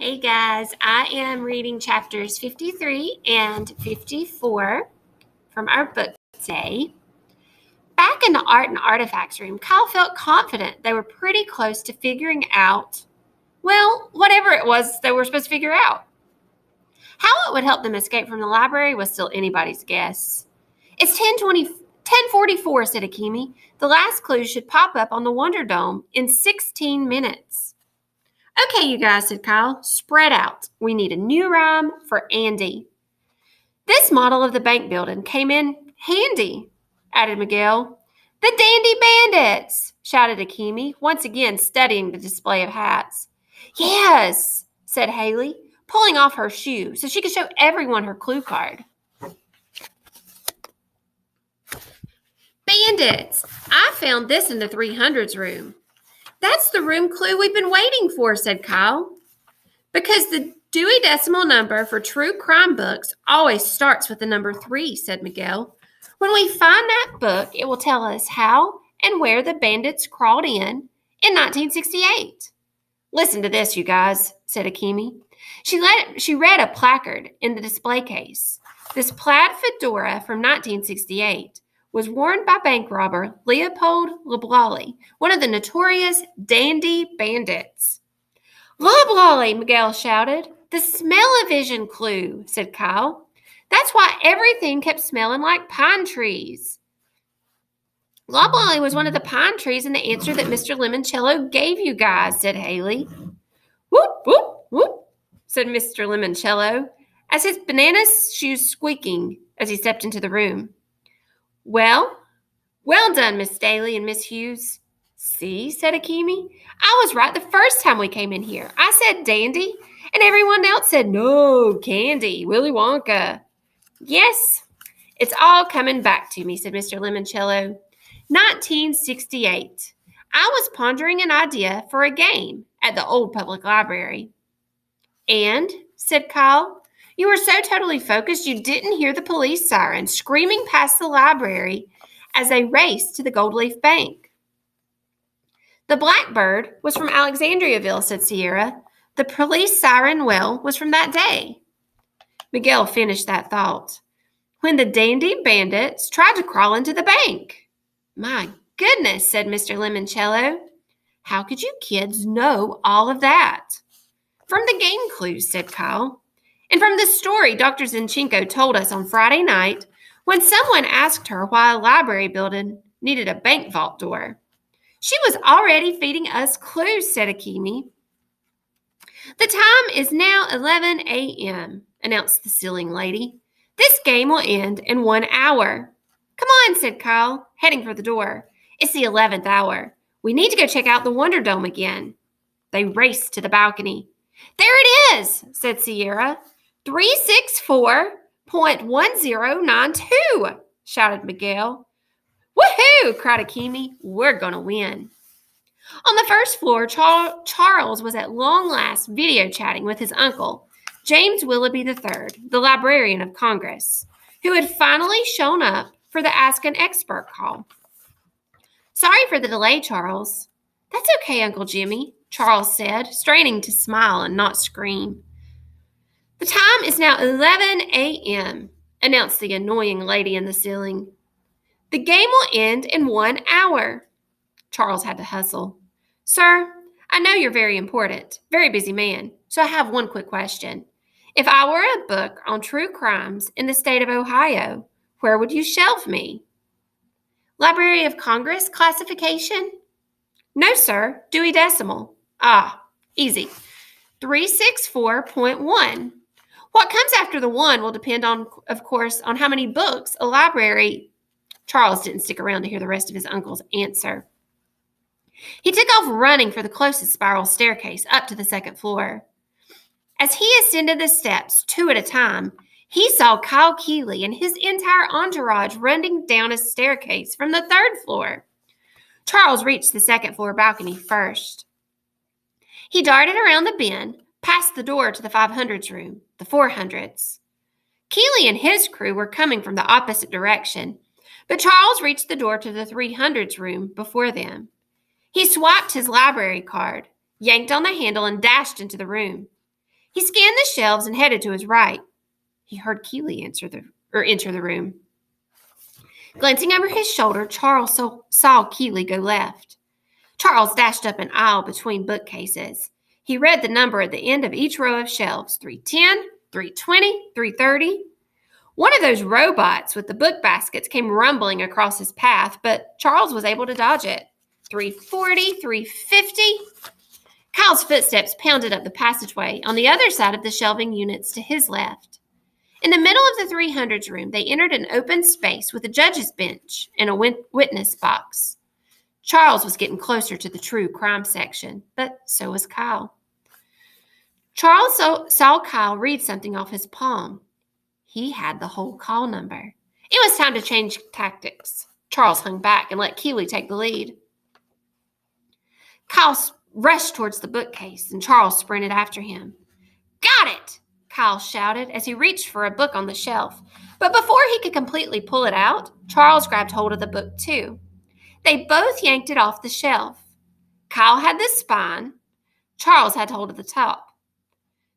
Hey guys, I am reading chapters 53 and 54 from our book today. Back in the art and artifacts room, Kyle felt confident they were pretty close to figuring out, whatever it was they were supposed to figure out. How it would help them escape from the library was still anybody's guess. It's 10:44, said Akimi. The last clue should pop up on the Wonder Dome in 16 minutes. Okay, you guys, said Kyle, spread out. We need a new rhyme for Andy. This model of the bank building came in handy, added Miguel. The Dandy Bandits, shouted Akimi, once again studying the display of hats. Yes, said Haley, pulling off her shoe so she could show everyone her clue card. Bandits! I found this in the 300s room. That's the room clue we've been waiting for, said Kyle. Because the Dewey Decimal number for true crime books always starts with the number 3, said Miguel. When we find that book, it will tell us how and where the bandits crawled in 1968. Listen to this, you guys, said Akimi. She read a placard in the display case. This plaid fedora from 1968 was worn by bank robber Leopold Loblolly, one of the notorious Dandy Bandits. Loblolly, Miguel shouted. The smell-o-vision clue, said Kyle. That's why everything kept smelling like pine trees. Loblolly was one of the pine trees in the answer that Mr. Lemoncello gave you guys, said Haley. Whoop, whoop, whoop, said Mr. Lemoncello, as his banana shoes squeaking as he stepped into the room. Well done, Miss Daly and Miss Hughes. See, said Akimi. I was right the first time we came in here. I said dandy, and everyone else said no, candy, Willy Wonka. Yes, it's all coming back to me, said Mr. Lemoncello. 1968. I was pondering an idea for a game at the old public library. And, said Kyle, you were so totally focused you didn't hear the police siren screaming past the library as they raced to the Gold Leaf Bank. The Blackbird was from Alexandriaville, said Sierra. The police siren was from that day. Miguel finished that thought. When the Dandy Bandits tried to crawl into the bank. My goodness, said Mr. Lemoncello. How could you kids know all of that? From the game clues, said Kyle. And from the story Dr. Zinchenko told us on Friday night when someone asked her why a library building needed a bank vault door. She was already feeding us clues, said Akimi. The time is now 11 a.m., announced the ceiling lady. This game will end in 1 hour. Come on, said Kyle, heading for the door. It's the 11th hour. We need to go check out the Wonder Dome again. They raced to the balcony. There it is, said Sierra. 364.1092, shouted Miguel. Woohoo, cried Akimi. We're going to win. On the first floor, Charles was at long last video chatting with his uncle, James Willoughby III, the Librarian of Congress, who had finally shown up for the Ask an Expert call. Sorry for the delay, Charles. That's okay, Uncle Jimmy, Charles said, straining to smile and not scream. The time is now 11 a.m., announced the annoying lady in the ceiling. The game will end in 1 hour. Charles had to hustle. Sir, I know you're very important, very busy man, so I have one quick question. If I were a book on true crimes in the state of Ohio, where would you shelve me? Library of Congress classification? No, sir, Dewey Decimal. Ah, easy. 364.1. What comes after the 1 will depend on, of course, on how many books a library. Charles didn't stick around to hear the rest of his uncle's answer. He took off running for the closest spiral staircase up to the second floor. As he ascended the steps 2 at a time, he saw Kyle Keeley and his entire entourage running down a staircase from the 3rd floor. Charles reached the 2nd floor balcony first. He darted around the bend, past the door to the 500s room, the 400s. Keeley and his crew were coming from the opposite direction, but Charles reached the door to the 300s room before them. He swiped his library card, yanked on the handle, and dashed into the room. He scanned the shelves and headed to his right. He heard Keeley enter the room. Glancing over his shoulder, Charles saw Keeley go left. Charles dashed up an aisle between bookcases. He read the number at the end of each row of shelves, 310, 320, 330. One of those robots with the book baskets came rumbling across his path, but Charles was able to dodge it. 340, 350. Kyle's footsteps pounded up the passageway on the other side of the shelving units to his left. In the middle of the 300s room, they entered an open space with a judge's bench and a witness box. Charles was getting closer to the true crime section, but so was Kyle. Charles saw Kyle read something off his palm. He had the whole call number. It was time to change tactics. Charles hung back and let Keeley take the lead. Kyle rushed towards the bookcase, and Charles sprinted after him. "Got it!" Kyle shouted as he reached for a book on the shelf. But before he could completely pull it out, Charles grabbed hold of the book too. They both yanked it off the shelf. Kyle had the spine. Charles had hold of the top.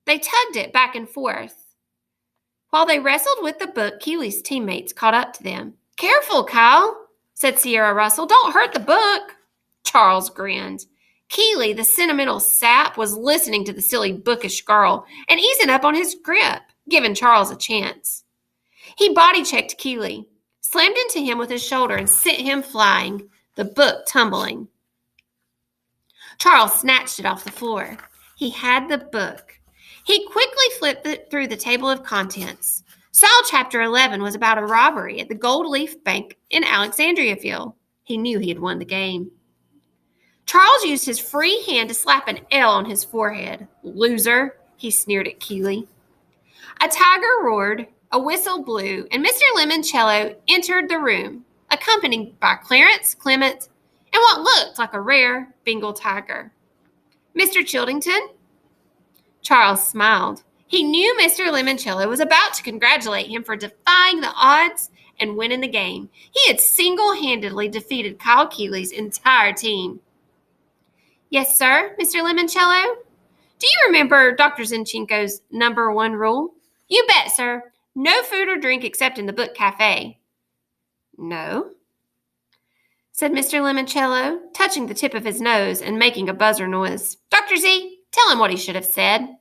They tugged it back and forth. While they wrestled with the book, Keeley's teammates caught up to them. "Careful, Kyle," said Sierra Russell. "Don't hurt the book." Charles grinned. Keeley, the sentimental sap, was listening to the silly bookish girl and easing up on his grip, giving Charles a chance. He body-checked Keeley, slammed into him with his shoulder, and sent him flying, the book tumbling. Charles snatched it off the floor. He had the book. He quickly flipped it through the table of contents. Saw Chapter 11 was about a robbery at the Gold Leaf Bank in Alexandriaville. He knew he had won the game. Charles used his free hand to slap an L on his forehead. "Loser," he sneered at Keeley. A tiger roared, a whistle blew, and Mr. Lemoncello entered the room, accompanied by Clarence, Clement, and what looked like a rare Bengal tiger. "Mr. Childington?" Charles smiled. He knew Mr. Lemoncello was about to congratulate him for defying the odds and winning the game. He had single-handedly defeated Kyle Keeley's entire team. "Yes, sir, Mr. Lemoncello? Do you remember Dr. Zinchenko's #1 rule?" "You bet, sir. No food or drink except in the book cafe." "No," said Mr. Lemoncello, touching the tip of his nose and making a buzzer noise. "Dr. Z, tell him what he should have said."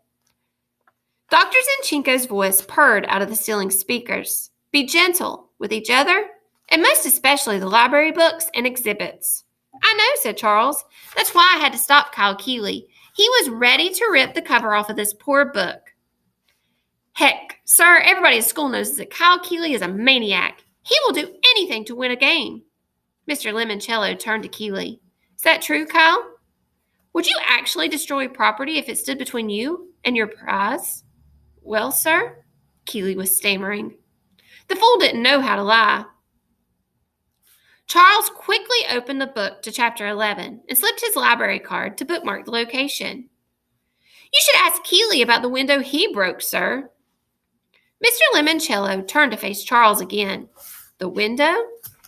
Dr. Zinchenko's voice purred out of the ceiling speakers. "Be gentle with each other, and most especially the library books and exhibits." "I know," said Charles. "That's why I had to stop Kyle Keeley. He was ready to rip the cover off of this poor book." "Heck, sir, everybody at school knows that Kyle Keeley is a maniac. He will do anything to win a game." Mr. Lemoncello turned to Keeley. "Is that true, Kyle? Would you actually destroy property if it stood between you and your prize?" "Well, sir," Keeley was stammering. The fool didn't know how to lie. Charles quickly opened the book to Chapter 11 and slipped his library card to bookmark the location. "You should ask Keeley about the window he broke, sir." Mr. Lemoncello turned to face Charles again. "The window?"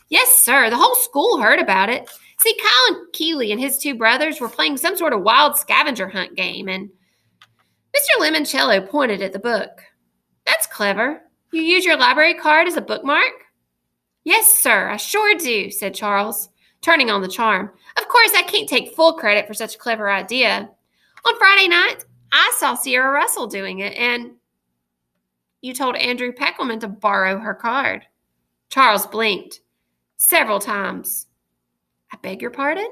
"Yes, sir. The whole school heard about it. See, Kyle Keeley and his two brothers were playing some sort of wild scavenger hunt game, and—" Mr. Lemoncello pointed at the book. "That's clever. You use your library card as a bookmark?" "Yes, sir, I sure do," said Charles, turning on the charm. "Of course, I can't take full credit for such a clever idea. On Friday night, I saw Sierra Russell doing it, and—" "You told Andrew Peckelman to borrow her card." Charles blinked several times. "I beg your pardon?"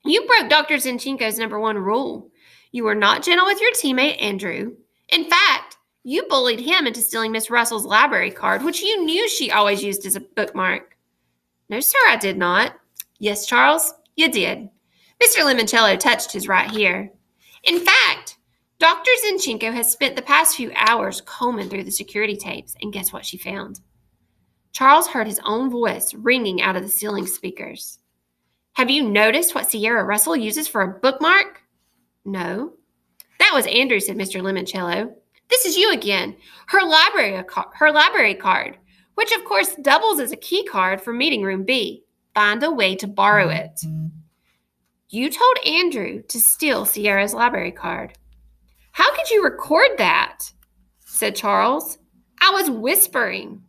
"You broke Dr. Zinchenko's #1 rule. You were not gentle with your teammate, Andrew. In fact, you bullied him into stealing Miss Russell's library card, which you knew she always used as a bookmark." "No, sir, I did not." "Yes, Charles, you did." Mr. Lemoncello touched his right ear. "In fact, Dr. Zinchenko has spent the past few hours combing through the security tapes, and guess what she found?" Charles heard his own voice ringing out of the ceiling speakers. "Have you noticed what Sierra Russell uses for a bookmark?" "No." "That was Andrew," said Mr. Lemoncello. "This is you again. Her library card, which of course doubles as a key card for meeting room B. Find a way to borrow it." "You told Andrew to steal Sierra's library card." How could you record that? Said Charles. I was whispering.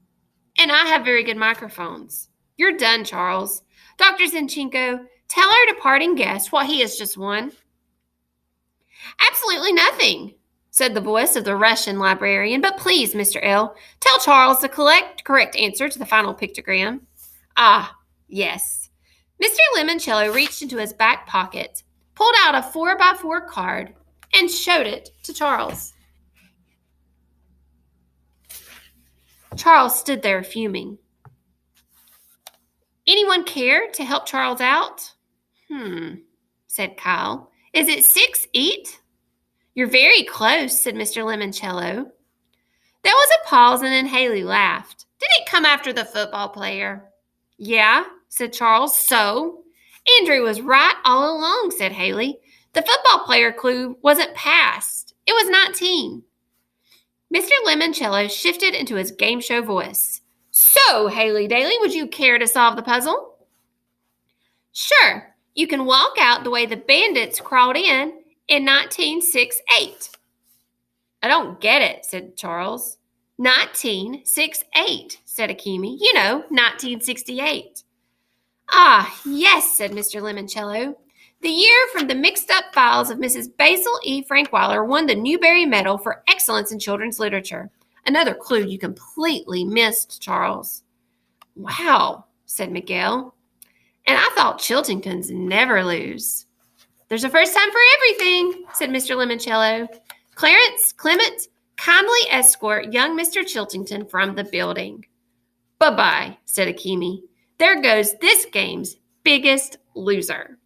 And I have very good microphones. You're done, Charles. Dr. Zinchenko, tell our departing guest what he has just won. Absolutely nothing, said the voice of the Russian librarian. But please, Mr. L., tell Charles the correct answer to the final pictogram. Ah, yes. Mr. Lemoncello reached into his back pocket, pulled out a 4x4 card, and showed it to Charles. Charles stood there fuming. Anyone care to help Charles out? Said Kyle. Is it 6-8? You're very close, said Mr. Lemoncello. There was a pause, and then Haley laughed. Did it come after the football player? Yeah, said Charles. So? Andrew was right all along, said Haley. The football player clue wasn't passed. It was 19. Mr. Lemoncello shifted into his game show voice. So, Haley Daly, would you care to solve the puzzle? Sure. You can walk out the way the bandits crawled in 1968. I don't get it, said Charles. 1968, said Akemi. You know, 1968. Ah, yes, said Mr. Lemoncello. The year from the mixed-up files of Mrs. Basil E. Frankweiler won the Newbery Medal for Excellence in Children's Literature. Another clue you completely missed, Charles. Wow, said Miguel. And I thought Chiltingtons never lose. There's a first time for everything, said Mr. Lemoncello. Clarence, Clement, kindly escort young Mr. Chiltington from the building. Bye-bye, said Akemi. There goes this game's biggest loser.